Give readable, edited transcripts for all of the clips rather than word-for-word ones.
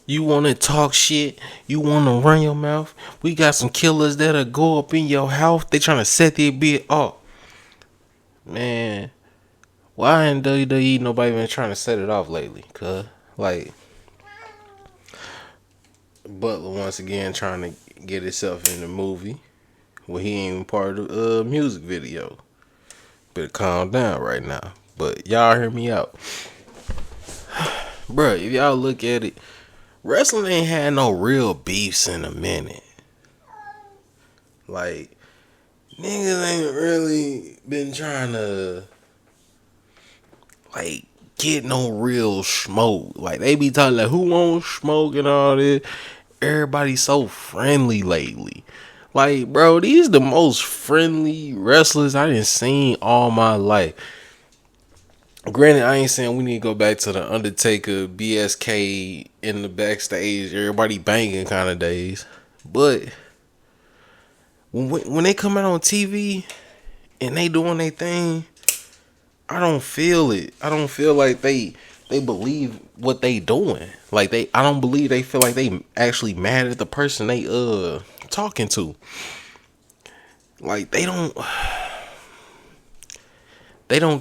You want to talk shit? You want to run your mouth? We got some killers that'll go up in your house. They trying to set their bit up. Man, why in WWE nobody been trying to set it off lately? Cause like Butler once again trying to get himself in the movie. Well, he ain't even part of the music video. Better calm down right now. But y'all hear me out. Bruh, if y'all look at it, wrestling ain't had no real beefs in a minute. Like, niggas ain't really been trying to, like, get no real smoke. Like, they be talking like, who wants smoke and all this. Everybody's so friendly lately. Like, bro, these the most friendly wrestlers I done seen all my life. Granted, I ain't saying we need to go back to the Undertaker, BSK in the backstage, everybody banging kind of days. But when they come out on TV and they doing their thing, I don't feel it. I don't feel like they believe what they doing. Like I don't believe they feel like they actually mad at the person they talking to. Like they don't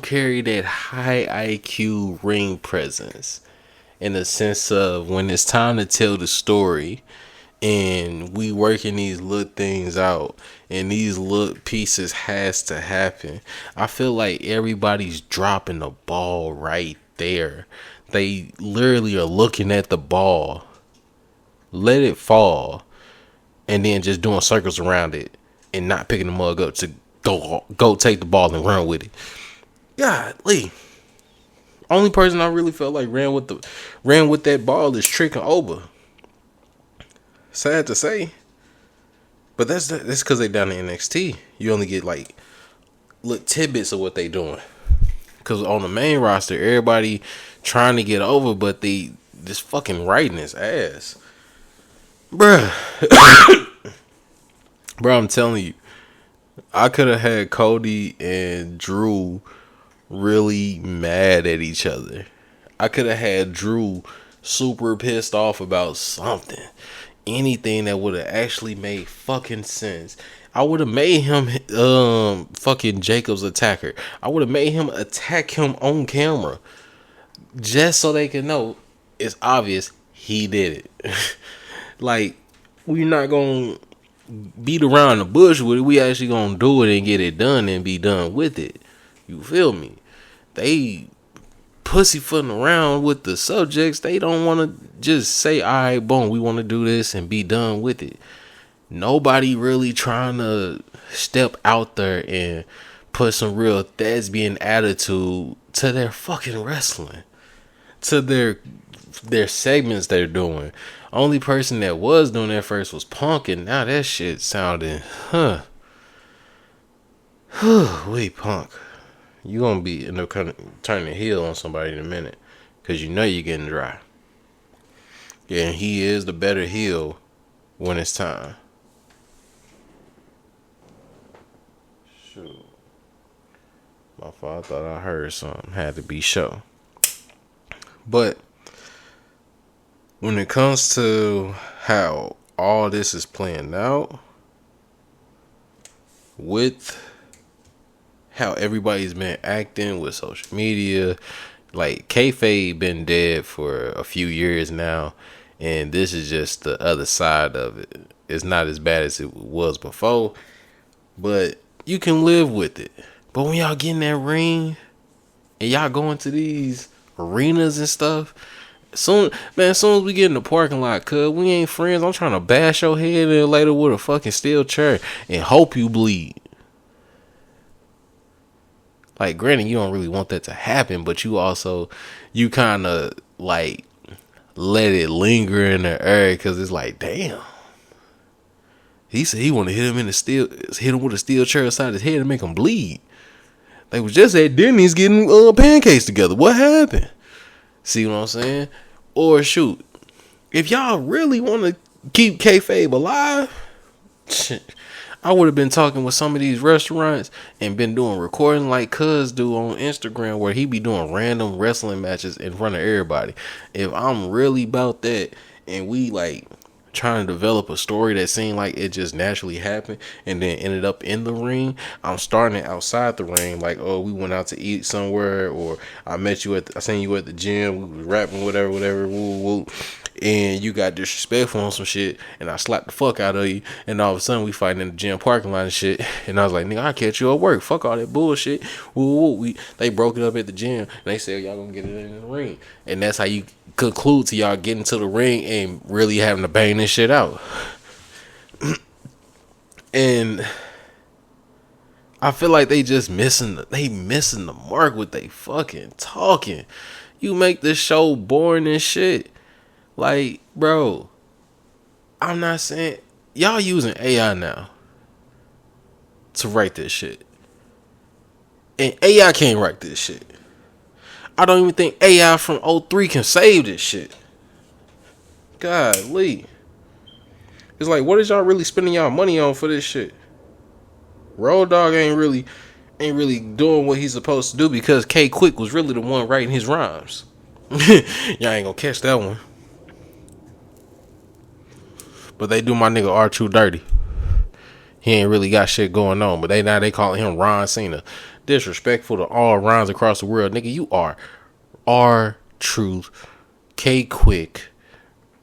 carry that high IQ ring presence in the sense of when it's time to tell the story and we working these little things out and these little pieces has to happen. I feel like everybody's dropping the ball right there. They literally are looking at the ball, let it fall, and then just doing circles around it and not picking the mug up to go take the ball and run with it. Golly. Only person I really felt like ran with that ball is Trick and Oba. Sad to say, but that's because they down in NXT. You only get like little tidbits of what they doing. Because on the main roster, everybody trying to get over, but they just fucking riding his ass, bruh. Bro, I'm telling you, I could have had Cody and Drew really mad at each other. I could have had Drew super pissed off about something. Anything that would have actually made fucking sense. I would have made him fucking Jacob's attacker. I would have made him attack him on camera. Just so they can know it's obvious he did it. Like, we're not gonna beat around the bush with it. We actually gonna do it and get it done and be done with it. You feel me? They pussyfooting around with the subjects. They don't want to just say, all right, boom, we want to do this and be done with it. Nobody really trying to step out there and put some real thespian attitude to their fucking wrestling, to their segments they're doing. Only person that was doing that first was Punk, and now that shit sounding, wait, Punk. You gonna be end up turning heel on somebody in a minute, cause you know you're getting dry. Yeah, and he is the better heel when it's time. Shoot, my fault. I thought I heard something. Had to be show. But when it comes to how all this is playing out, with how everybody's been acting with social media, like kayfabe been dead for a few years now, and this is just the other side of it. It's not as bad as it was before, but you can live with it. But when y'all get in that ring and y'all going to these arenas and stuff, as soon as we get in the parking lot, cuz we ain't friends. I'm trying to bash your head in later with a fucking steel chair and hope you bleed. Like, granted, you don't really want that to happen, but you kind of like let it linger in the air because it's like, damn. He said he want to hit him with a steel chair aside his head and make him bleed. They was just at Denny's getting pancakes together. What happened? See what I'm saying? Or shoot, if y'all really want to keep kayfabe alive, I would have been talking with some of these restaurants and been doing recording like Cuz do on Instagram, where he be doing random wrestling matches in front of everybody. If I'm really about that and we like trying to develop a story that seemed like it just naturally happened and then ended up in the ring. I'm starting it outside the ring, like, oh, we went out to eat somewhere, or I seen you at the gym, we was rapping, whatever, woo woo, and you got disrespectful on some shit, and I slapped the fuck out of you, and all of a sudden we fighting in the gym parking lot and shit, and I was like, nigga, I'll catch you at work, fuck all that bullshit, woo woo. They broke it up at the gym, and they said, y'all gonna get it in the ring, and that's how you conclude to y'all getting to the ring and really having to bang this shit out. And I feel like they just missing the mark with they fucking talking. You make this show boring and shit. Like, bro, I'm not saying y'all using AI now to write this shit. And AI can't write this shit. I don't even think AI from '03 can save this shit. Golly. It's like, what is y'all really spending y'all money on for this shit? Road Dogg ain't really doing what he's supposed to do because K Quick was really the one writing his rhymes. Y'all ain't gonna catch that one. But they do my nigga R-Truth dirty. He ain't really got shit going on, but they calling him Ron Cena. Disrespectful to all Rons across the world. Nigga, you are R-Truth, K Quick,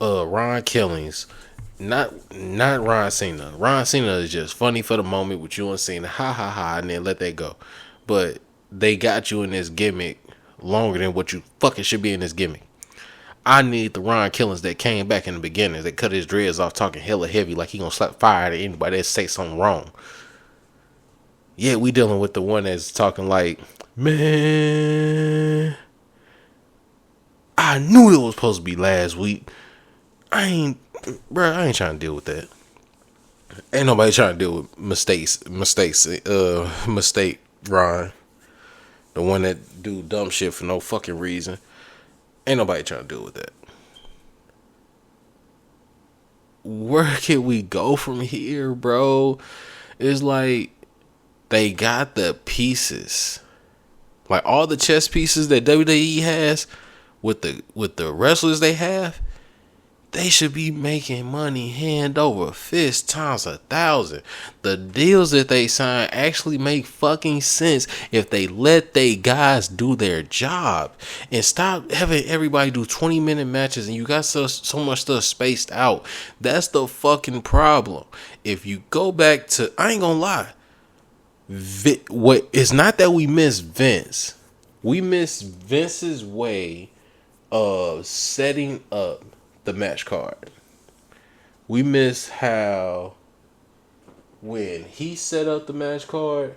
Ron Killings, not Ron Cena. Ron Cena is just funny for the moment with you and Cena, ha ha ha, and then let that go. But they got you in this gimmick longer than what you fucking should be in this gimmick. I need the Ron Killings that came back in the beginning, that cut his dreads off talking hella heavy like he gonna slap fire at anybody that say something wrong. Yeah, we dealing with the one that's talking like, man, I knew it was supposed to be last week. I ain't trying to deal with that. Ain't nobody trying to deal with mistake Ron. The one that do dumb shit for no fucking reason. Ain't nobody trying to deal with that. Where can we go from here, bro? It's like they got the pieces. Like all the chess pieces that WWE has with the wrestlers they have, they should be making money hand over fist times 1,000. The deals that they sign actually make fucking sense if they let they guys do their job and stop having everybody do 20-minute matches and you got so much stuff spaced out. That's the fucking problem. If you go back to, I ain't gonna lie, it's not that we miss Vince. We miss Vince's way of setting up the match card. We miss how when he set up the match card,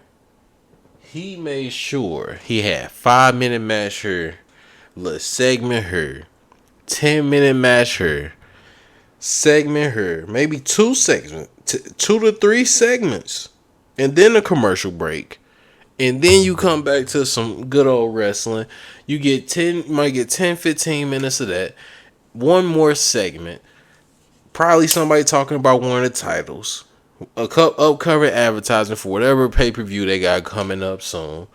he made sure he had 5-minute match here, little segment here, 10-minute match here, segment here, maybe 2 segments, 2 to 3 segments, and then a commercial break. And then you come back to some good old wrestling. You might get 10, 15 minutes of that. One more segment. Probably somebody talking about one of the titles. Upcoming advertising for whatever pay-per-view they got coming up soon.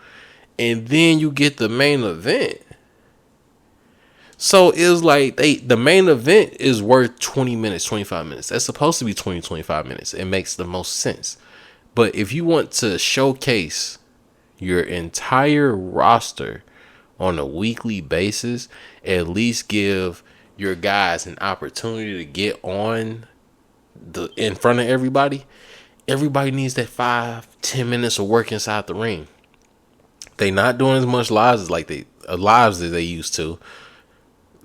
And then you get the main event. So it's like the main event is worth 20 minutes, 25 minutes. That's supposed to be 20, 25 minutes. It makes the most sense. But if you want to showcase your entire roster on a weekly basis, at least give your guys an opportunity to get on in front of everybody. Everybody needs that 5-10 minutes of work inside the ring. They not doing as much lives as they used to,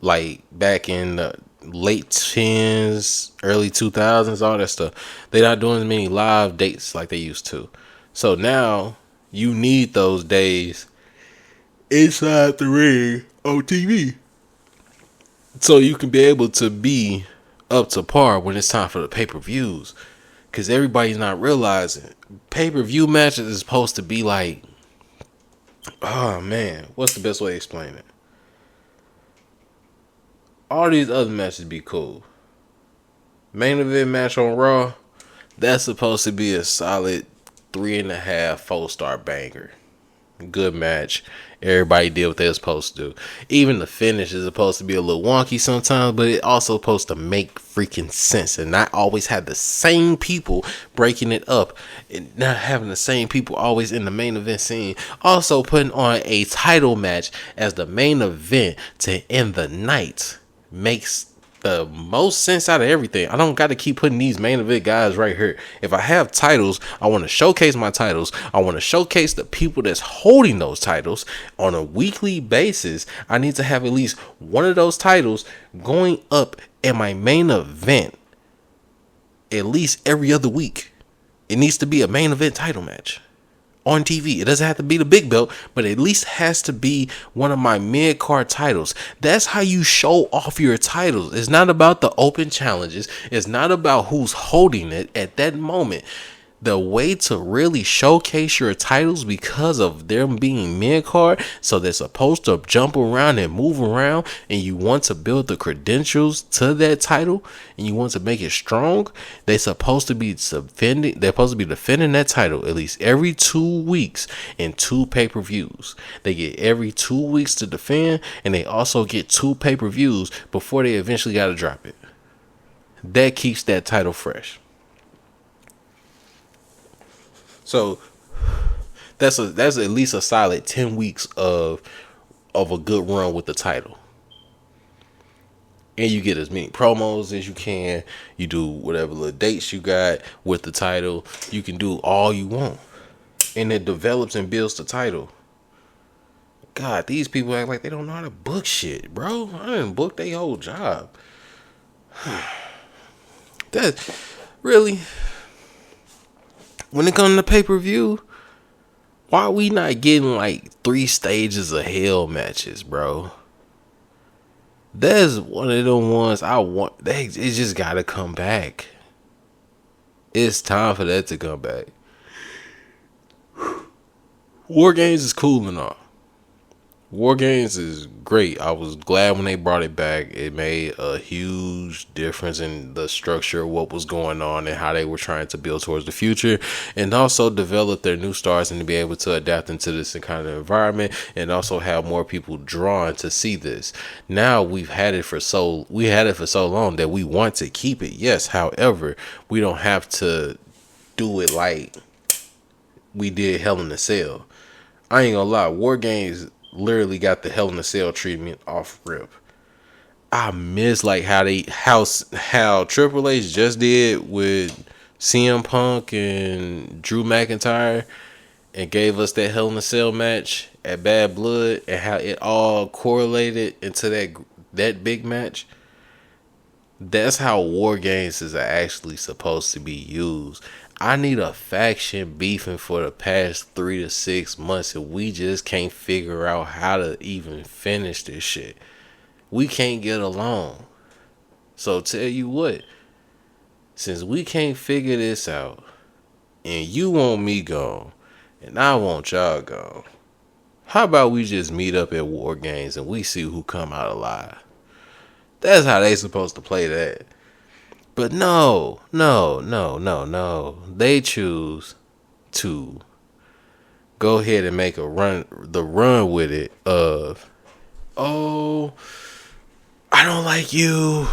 like back in the late 10s, early 2000s, all that stuff. They not doing as many live dates like they used to. So now you need those days inside the ring on TV, so you can be able to be up to par when it's time for the pay-per-views. Because everybody's not realizing pay-per-view matches is supposed to be like, oh man, what's the best way to explain it? All these other matches be cool. Main event match on Raw, that's supposed to be a solid 3.5, 4-star banger. good match. Everybody did what they were supposed to do. Even the finish is supposed to be a little wonky sometimes, but it also supposed to make freaking sense and not always have the same people breaking it up and not having the same people always in the main event scene. Also putting on a title match as the main event to end the night makes the most sense out of everything. I don't got to keep putting these main event guys right here. If I have titles, I want to showcase my titles. I want to showcase the people that's holding those titles on a weekly basis. I need to have at least one of those titles going up in my main event at least every other week. It needs to be a main event title match on TV. It doesn't have to be the big belt, but at least has to be one of my mid-card titles. That's how you show off your titles. It's not about the open challenges. It's not about who's holding it at that moment. The way to really showcase your titles, because of them being mid-card, so they're supposed to jump around and move around, and you want to build the credentials to that title, and you want to make it strong, they're supposed to be defending that title at least every 2 weeks in 2 pay-per-views. They get every 2 weeks to defend, and they also get 2 pay-per-views before they eventually got to drop it. That keeps that title fresh. So that's at least a solid 10 weeks of a good run with the title. And you get as many promos as you can. You do whatever little dates you got with the title. You can do all you want. And it develops and builds the title. God, these people act like they don't know how to book shit, bro. I didn't book their whole job. That really... When it comes to pay-per-view, why are we not getting like 3 stages of hell matches, bro? That's one of them ones I want. It just gotta come back. It's time for that to come back. War Games is cool and all. War Games is great. I was glad when they brought it back. It made a huge difference in the structure of what was going on and how they were trying to build towards the future, and also develop their new stars and to be able to adapt into this kind of environment, and also have more people drawn to see this. Now we had it for so long that we want to keep it. Yes, however, we don't have to do it like we did Hell in a Cell. I ain't gonna lie, War Games literally got the Hell in a Cell treatment off rip. I miss like how Triple H just did with CM Punk and Drew McIntyre and gave us that Hell in a Cell match at Bad Blood, and how it all correlated into that big match. That's how War Games is actually supposed to be used. I need a faction beefing for the past 3 to 6 months, and we just can't figure out how to even finish this shit. We can't get along. So tell you what, since we can't figure this out, and you want me gone, and I want y'all gone, how about we just meet up at War Games and we see who come out alive? That's how they supposed to play that. But no. They choose to go ahead and make the run with it of, oh, I don't like you.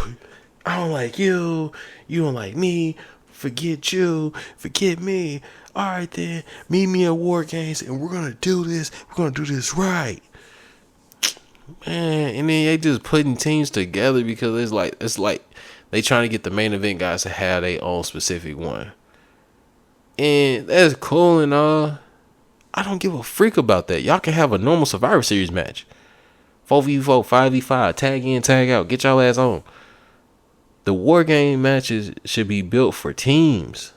I don't like you. You don't like me. Forget you. Forget me. All right then, meet me at War Games and we're going to do this. We're going to do this right. Man, and then they just putting teams together because it's like they trying to get the main event guys to have their own specific one. And that's cool and all. I don't give a freak about that. Y'all can have a normal Survivor Series match. 4v4, 5v5, tag in, tag out. Get y'all ass on. The War Game matches should be built for teams.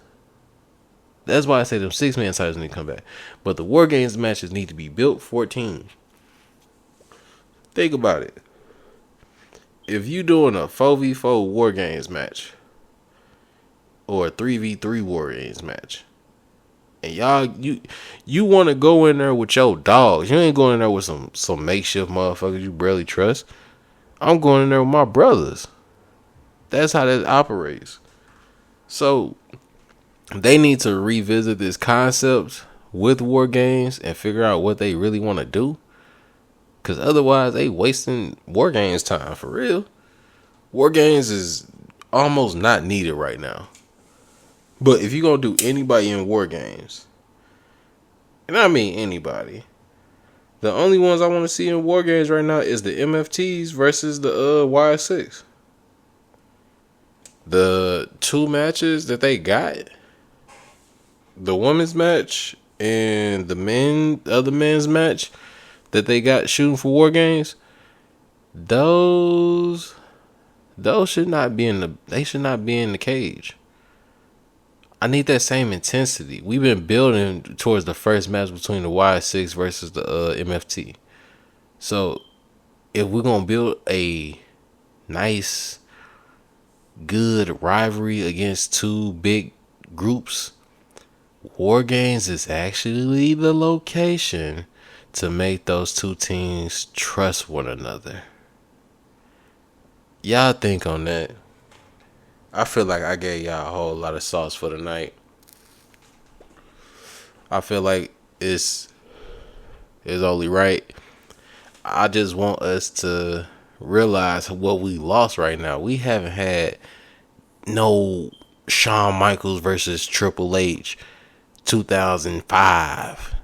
That's why I say them 6-man titles need to come back. But the War Games matches need to be built for teams. Think about it. If you doing a 4v4 War Games match or a 3v3 War Games match, and y'all you want to go in there with your dogs, you ain't going in there with some makeshift motherfuckers you barely trust. I'm going in there with my brothers. That's how that operates. So they need to revisit this concept with War Games and figure out what they really want to do. Because otherwise, they wasting War Games time for real. War Games is almost not needed right now. But if you're going to do anybody in War Games, and I mean anybody, the only ones I want to see in War Games right now is the MFTs versus the Y6. The two matches that they got, the women's match and the other men's match that they got shooting for War Games, those should not be in the cage. I need that same intensity. We've been building towards the first match between the Y6 versus the MFT. So if we're gonna build a nice, good rivalry against two big groups, War Games is actually the location to make those two teams trust one another. Y'all think on that. I feel like I gave y'all a whole lot of sauce for the night. I feel like it's only right. I just want us to realize what we lost right now. We haven't had no Shawn Michaels versus Triple H 2005.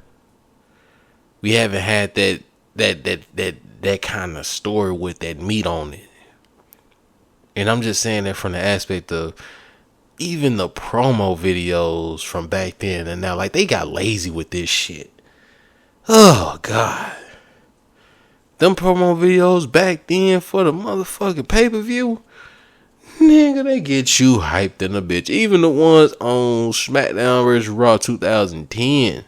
We haven't had that kind of story with that meat on it. And I'm just saying that from the aspect of even the promo videos from back then and now, like, they got lazy with this shit. Oh, God. Them promo videos back then for the motherfucking pay-per-view, nigga, they get you hyped in a bitch. Even the ones on SmackDown vs. Raw 2010,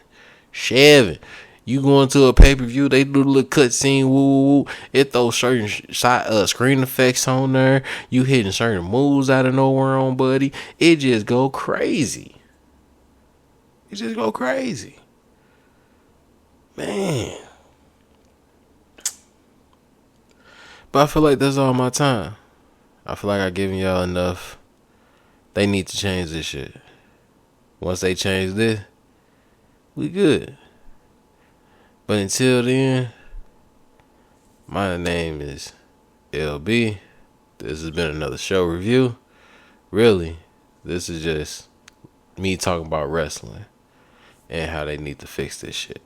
7. You going to a pay-per-view, they do the little cutscene, woo. It throws certain screen effects on there. You hitting certain moves out of nowhere on, buddy. It just go crazy. Man. But I feel like that's all my time. I feel like I've given y'all enough. They need to change this shit. Once they change this, we good. But until then, my name is LB. This has been another show review. Really, this is just me talking about wrestling and how they need to fix this shit.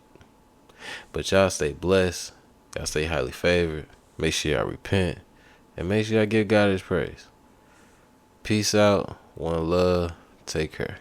But y'all stay blessed. Y'all stay highly favored. Make sure y'all repent. And make sure y'all give God his praise. Peace out. One love. Take care.